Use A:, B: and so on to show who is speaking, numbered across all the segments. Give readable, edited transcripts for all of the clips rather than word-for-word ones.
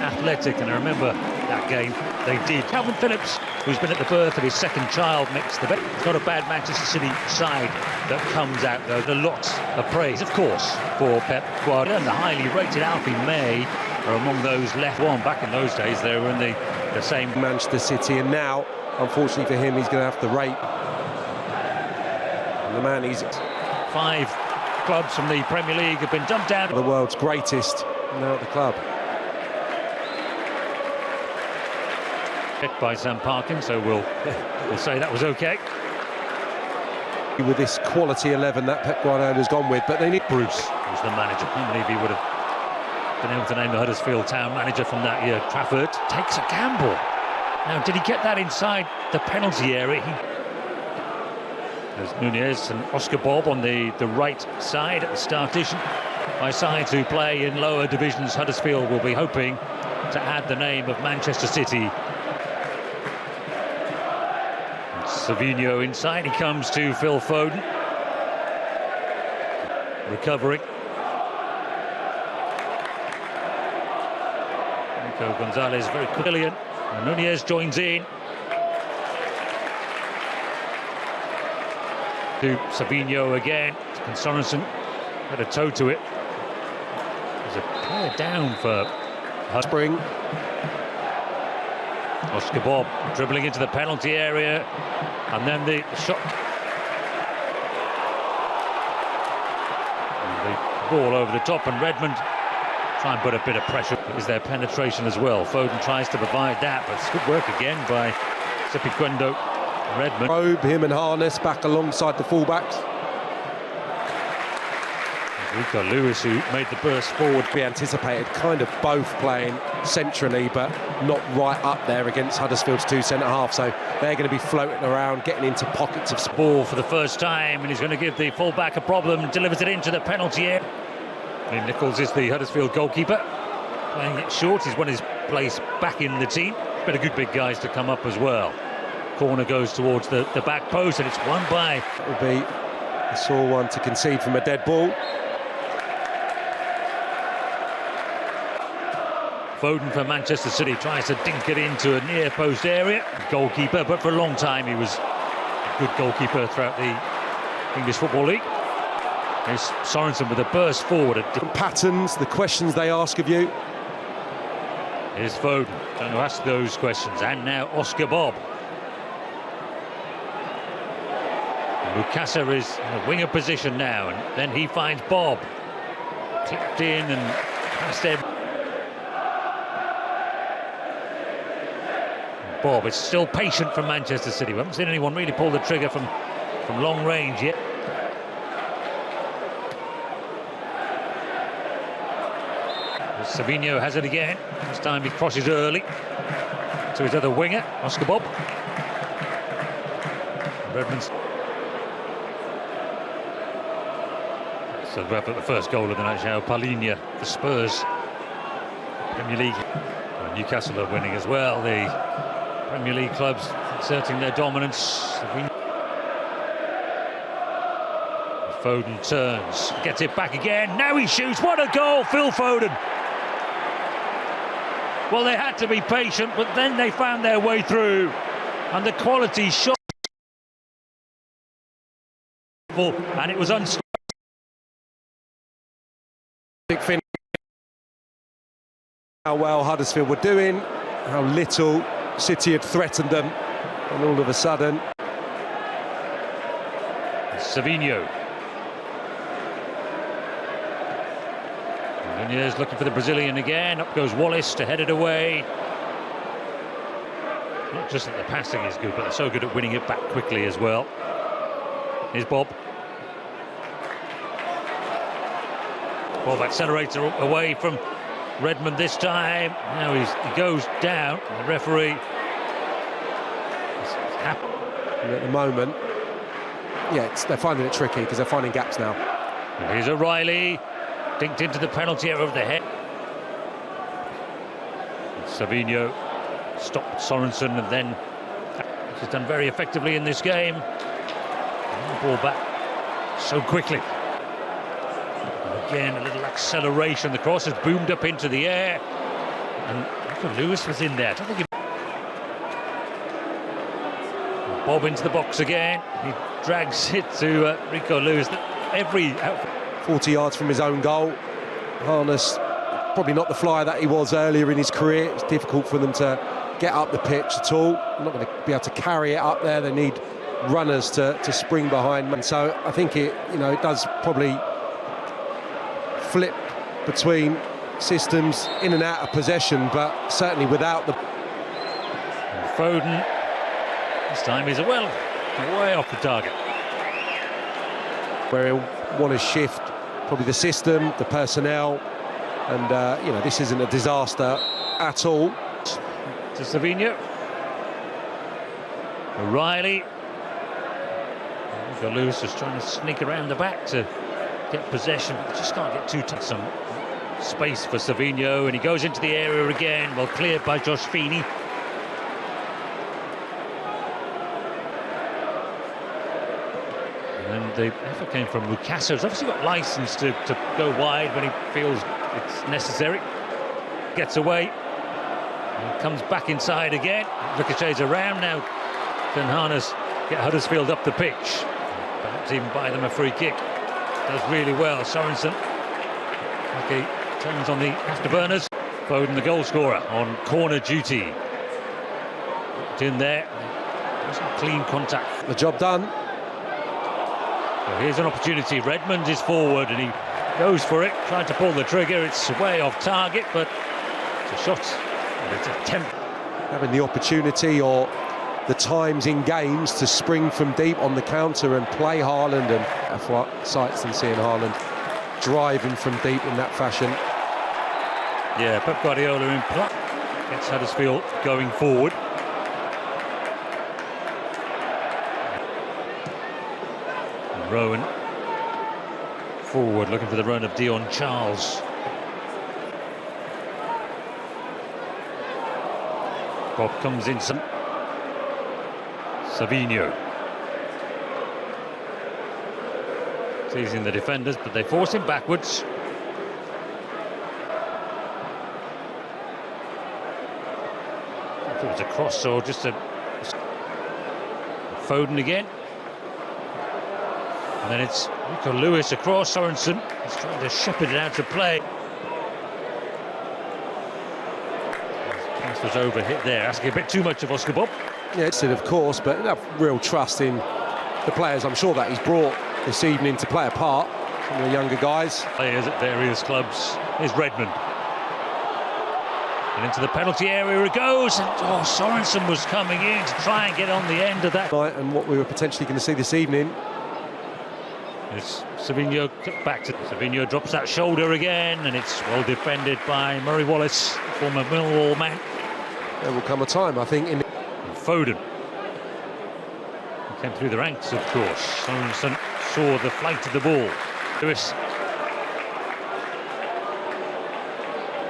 A: athletic, and I remember that game they did. Calvin Phillips, who's been at the birth of his second child, makes the bet. It's not a bad Manchester City side that comes out, though. There are lots of praise, of course, for Pep Guardiola, and the highly rated Alfie May are among those left one. Back in those days, they were in the same
B: Manchester City, and now, unfortunately for him, he's going to have to rate. And the man, he's
A: 5 clubs from the Premier League have been dumped out.
B: The world's greatest now at the club.
A: Hit by Sam Parkin, so we'll say that was okay.
B: With this quality 11 that Pep Guardiola's gone with, but they need Bruce,
A: who's the manager. I believe he would have been able to name the Huddersfield Town manager from that year. Trafford takes a gamble. Now, did he get that inside the penalty area? There's Nunez and Oscar Bob on the right side at the startation. By sides who play in lower divisions, Huddersfield will be hoping to add the name of Manchester City. Savinho inside, he comes to Phil Foden. Recovering. Nico Gonzalez very quickly, and Nunez joins in. To Savinho again, and Sorensen had a toe to it. There's a player down for
B: Spring.
A: Oscar Bob dribbling into the penalty area, and then the shot. And the ball over the top, and Redmond try and put a bit of pressure. Is their penetration as well. Foden tries to provide that, but it's good work again by İlkayGündoğan. Redmond.
B: Probe him and Harness back alongside the fullbacks.
A: Rico Lewis, who made the burst forward.
B: We anticipated kind of both playing centrally, but not right up there against Huddersfield's 2 centre-halves. So they're going to be floating around, getting into pockets of
A: ball for the first time, and he's going to give the fullback a problem and delivers it into the penalty area. Nichols is the Huddersfield goalkeeper. Playing it short, he's won his place back in the team. Better good big guys to come up as well. Corner goes towards the back post, and it's won by.
B: It will be a sore one to concede from a dead ball.
A: Foden for Manchester City tries to dink it into a near post area. Goalkeeper, but for a long time he was a good goalkeeper throughout the English Football League. There's Sorensen with a burst forward.
B: Different patterns, the questions they ask of you.
A: Here's Foden trying to ask those questions, and now Oscar Bob. Lukasa is in a winger position now, and then he finds Bob. Clipped in and past him. Bob is still patient from Manchester City. We haven't seen anyone really pull the trigger from long range yet. Savinho has it again. This time he crosses early to his other winger, Oscar Bob. Redmond's. So we're up at the first goal of the night now. Paulinho, the Spurs, Premier League. Well, Newcastle are winning as well. The Premier League clubs exerting their dominance. Foden turns, gets it back again. Now he shoots. What a goal, Phil Foden. Well, they had to be patient, but then they found their way through, and the quality shot, and it was unstoppable.
B: How well Huddersfield were doing, how little City had threatened them, and all of a sudden
A: Savinho. Nunez looking for the Brazilian again. Up goes Wallace to head it away. Not just that the passing is good, but they're so good at winning it back quickly as well. Here's Bob. Bob accelerates away from Redmond this time. Now he goes down. The referee is happy.
B: And at the moment, yeah, they're finding it tricky because they're finding gaps now.
A: And here's O'Reilly, dinked into the penalty area over the head. Savinho stopped Sorensen, and then he's done very effectively in this game. And the ball back so quickly. And again, a little acceleration. The cross has boomed up into the air. And Lewis was in there. I don't think he... Bob into the box again. He drags it to Rico Lewis. Every
B: 40 yards from his own goal. Harness, probably not the flyer that he was earlier in his career. It's difficult for them to get up the pitch at all. They're not going to be able to carry it up there. They need runners to spring behind. And so I think it does probably flip between systems in and out of possession, but certainly without the...
A: And Foden, this time he's way off the target.
B: Where he'll want to shift probably the system, the personnel, and this isn't a disaster at all.
A: To Savinho. O'Reilly. Lewis just trying to sneak around the back to get possession, but just can't get too tight. Some space for Savinho, and he goes into the area again. Well cleared by Josh Feeney. And the effort came from Mukasa. He's obviously got license to go wide when he feels it's necessary. Gets away. And comes back inside again. Ricochets around now. Can Harness get Huddersfield up the pitch? Perhaps even buy them a free kick. Does really well. Sorensen. Okay, turns on the afterburners. Foden, the goal scorer, on corner duty. It's in there. Wasn't clean contact.
B: The job done.
A: So here's an opportunity. Redmond is forward and he goes for it, trying to pull the trigger. It's way off target, but it's a shot. It's a attempt.
B: Having the opportunity or the times in games to spring from deep on the counter and play Haaland, and what sights than seeing Haaland driving from deep in that fashion.
A: Yeah, Pep Guardiola in play gets Huddersfield going forward. And Rowan forward, looking for the run of Dion Charles. Bob comes in some. Savinho. Teasing the defenders, but they force him backwards. If it was a cross or just a... Foden again. And then it's Rico Lewis across. Sorensen is trying to shepherd it out to play. Pass was overhit there, asking a bit too much of Oscar Bob.
B: Yeah, it's it, of course, but enough real trust in the players. I'm sure that he's brought this evening to play a part. Some of the younger guys.
A: Players at various clubs. Here's Redmond. And into the penalty area it goes. And Sorensen was coming in to try and get on the end of that.
B: And what we were potentially going to see this evening.
A: It's Savinho back to Savinho, drops that shoulder again, and it's well defended by Murray Wallace, former Millwall man.
B: There will come a time, I think, in
A: Foden. He came through the ranks, of course. Sorensen saw the flight of the ball. Lewis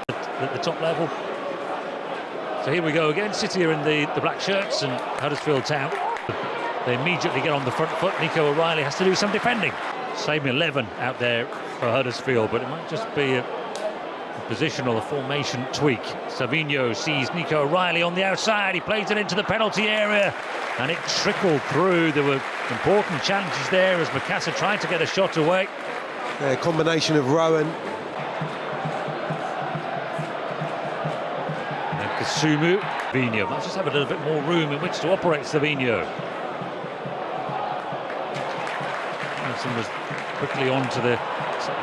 A: at the top level. So here we go again. City are in the black shirts and Huddersfield Town. They immediately get on the front foot. Nico O'Reilly has to do some defending. Same 11 out there for Huddersfield, but it might just be a positional, a formation tweak. Savinho sees Nico O'Reilly on the outside. He plays it into the penalty area and it trickled through. There were important challenges there as Mukasa tried to get a shot away.
B: A combination of Rowan.
A: And Kasumu. Savinho might just have a little bit more room in which to operate. Savinho. Johnson was quickly on to the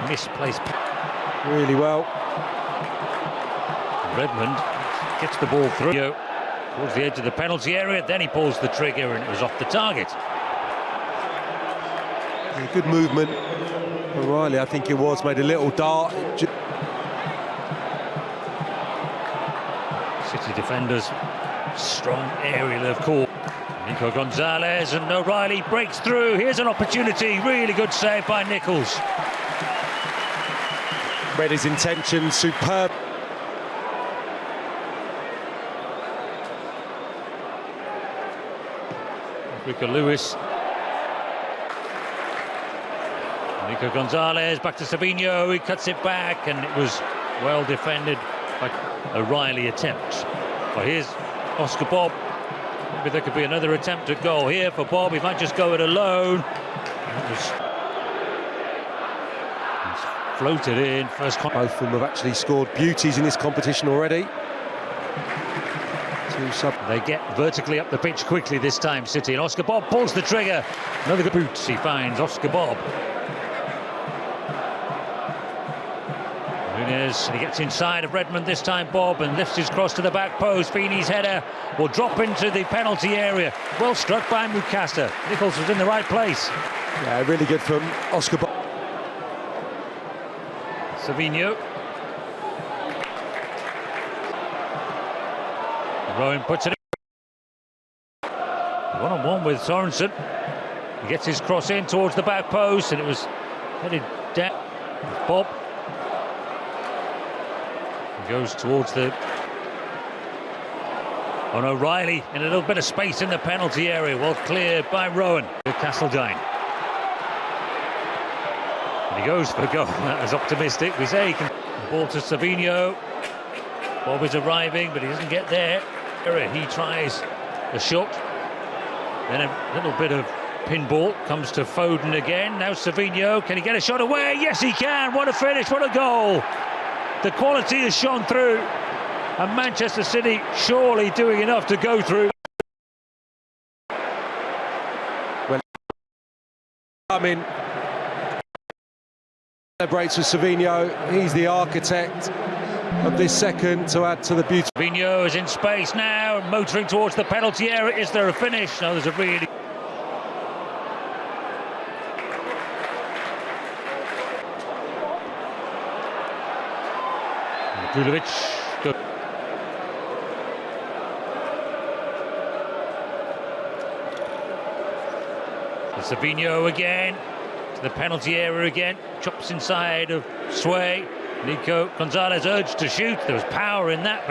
A: misplaced.
B: Really well.
A: Redmond gets the ball through towards the edge of the penalty area, then he pulls the trigger and it was off the target.
B: A good movement. O'Reilly, I think it was, made a little dart.
A: City defenders, strong aerial of course. Nico Gonzalez and O'Reilly breaks through. Here's an opportunity, really good save by Nichols.
B: Read his intention, superb.
A: Rico Lewis. Nico Gonzalez back to Savinho. He cuts it back and it was well defended O'Reilly attempt. Well, here's Oscar Bob. Maybe there could be another attempt at goal here for Bob. He might just go it alone. He's floated in. Both
B: of them have actually scored beauties in this competition already.
A: They get vertically up the pitch quickly this time, City, and Oscar Bob pulls the trigger. Another good boot. He finds Oscar Bob. Nunes, and he gets inside of Redmond this time, Bob, and lifts his cross to the back post. Feeney's header will drop into the penalty area. Well struck by Mukasa. Nichols was in the right place.
B: Yeah, really good from Oscar Bob.
A: Savinho. Rowan puts it in. One-on-one with Sorensen. He gets his cross in towards the back post, and it was headed down. Bob. He goes towards the... On O'Reilly, in a little bit of space in the penalty area. Well cleared by Rowan. Castledine. And he goes for a goal. That was optimistic. We say he can... Ball to Savinho. Bob is arriving, but he doesn't get there. He tries a shot. Then a little bit of pinball. Comes to Foden again. Now Savinho. Can he get a shot away? Yes, he can. What a finish. What a goal. The quality has shone through. And Manchester City surely doing enough to go through.
B: Well, I mean, celebrates with Savinho. He's the architect of this second to add to the beauty.
A: Savinho is in space now, motoring towards the penalty area. Is there a finish? No, there's a really... Gulovic. Good. Savinho again, to the penalty area again. Chops inside of Sway. Nico Gonzalez urged to shoot. There was power in that.